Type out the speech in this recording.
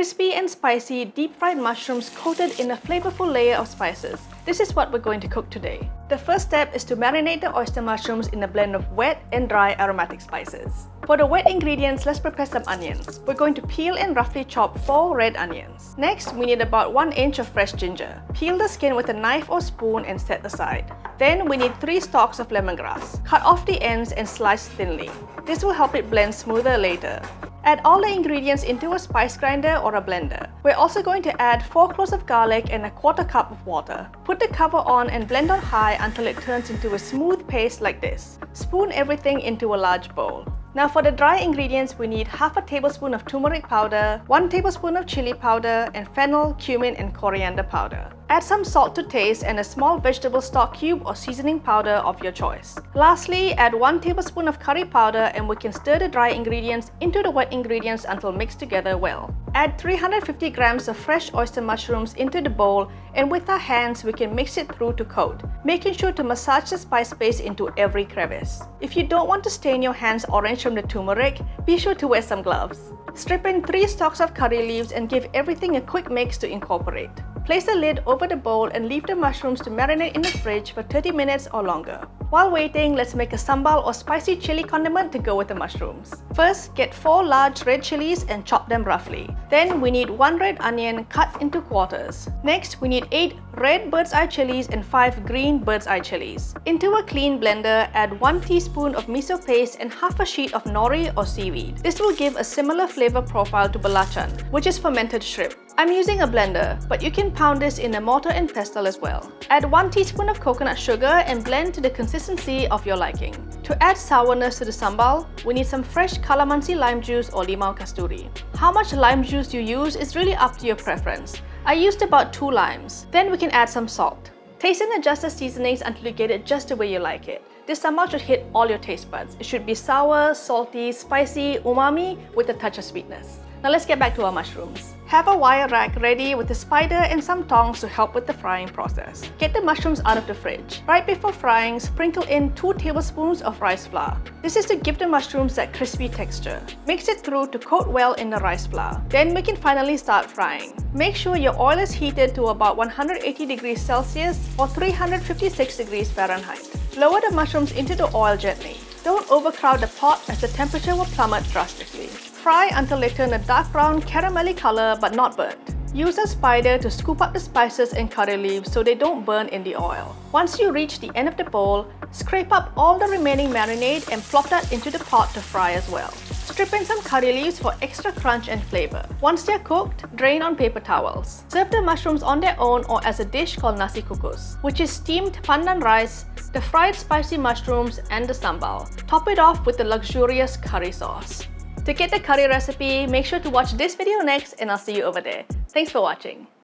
crispy and spicy deep-fried mushrooms coated in a flavorful layer of spices. This is what we're going to cook today. The first step is to marinate the oyster mushrooms in a blend of wet and dry aromatic spices. For the wet ingredients, let's prepare some onions. We're going to peel and roughly chop 4 red onions. Next, we need about 1 inch of fresh ginger. Peel the skin with a knife or spoon and set aside. Then we need 3 stalks of lemongrass. Cut off the ends and slice thinly. This will help it blend smoother later. Add all the ingredients into a spice grinder or a blender. We're also going to add 4 cloves of garlic and a 1/4 cup of water. Put the cover on and blend on high until it turns into a smooth paste like this. Spoon everything into a large bowl. Now for the dry ingredients, we need half a tablespoon of turmeric powder, 1 tablespoon of chilli powder, and fennel, cumin, and coriander powder. Add some salt to taste and a small vegetable stock cube or seasoning powder of your choice. Lastly, add 1 tablespoon of curry powder and we can stir the dry ingredients into the wet ingredients until mixed together well. Add 350 grams of fresh oyster mushrooms into the bowl, and with our hands we can mix it through to coat, making sure to massage the spice base into every crevice. If you don't want to stain your hands orange from the turmeric, be sure to wear some gloves. Strip in 3 stalks of curry leaves and give everything a quick mix to incorporate. Place the lid over the bowl and leave the mushrooms to marinate in the fridge for 30 minutes or longer. While waiting, let's make a sambal or spicy chili condiment to go with the mushrooms. First, get 4 large red chilies and chop them roughly. Then we need 1 red onion cut into quarters. Next, we need 8 red bird's eye chilies and 5 green bird's eye chilies. Into a clean blender, add 1 teaspoon of miso paste and half a sheet of nori or seaweed. This will give a similar flavor profile to belacan, which is fermented shrimp. I'm using a blender, but you can pound this in a mortar and pestle as well. Add 1 teaspoon of coconut sugar and blend to the consistency of your liking. To add sourness to the sambal, we need some fresh calamansi lime juice or limau kasturi. How much lime juice you use is really up to your preference. I used about 2 limes. Then we can add some salt. Taste and adjust the seasonings until you get it just the way you like it. This sambal should hit all your taste buds. It should be sour, salty, spicy, umami with a touch of sweetness. Now let's get back to our mushrooms. Have a wire rack ready with a spider and some tongs to help with the frying process. Get the mushrooms out of the fridge. Right before frying, sprinkle in 2 tablespoons of rice flour. This is to give the mushrooms that crispy texture. Mix it through to coat well in the rice flour. Then we can finally start frying. Make sure your oil is heated to about 180 degrees Celsius or 356 degrees Fahrenheit. Lower the mushrooms into the oil gently. Don't overcrowd the pot as the temperature will plummet drastically. Fry until they turn a dark brown caramelly color but not burnt. Use a spider to scoop up the spices and curry leaves so they don't burn in the oil. Once you reach the end of the bowl, scrape up all the remaining marinade and plop that into the pot to fry as well. Strip in some curry leaves for extra crunch and flavor. Once they're cooked, drain on paper towels. Serve the mushrooms on their own or as a dish called nasi kukus, which is steamed pandan rice, the fried spicy mushrooms, and the sambal. Top it off with the luxurious curry sauce. To get the curry recipe, make sure to watch this video next and I'll see you over there. Thanks for watching.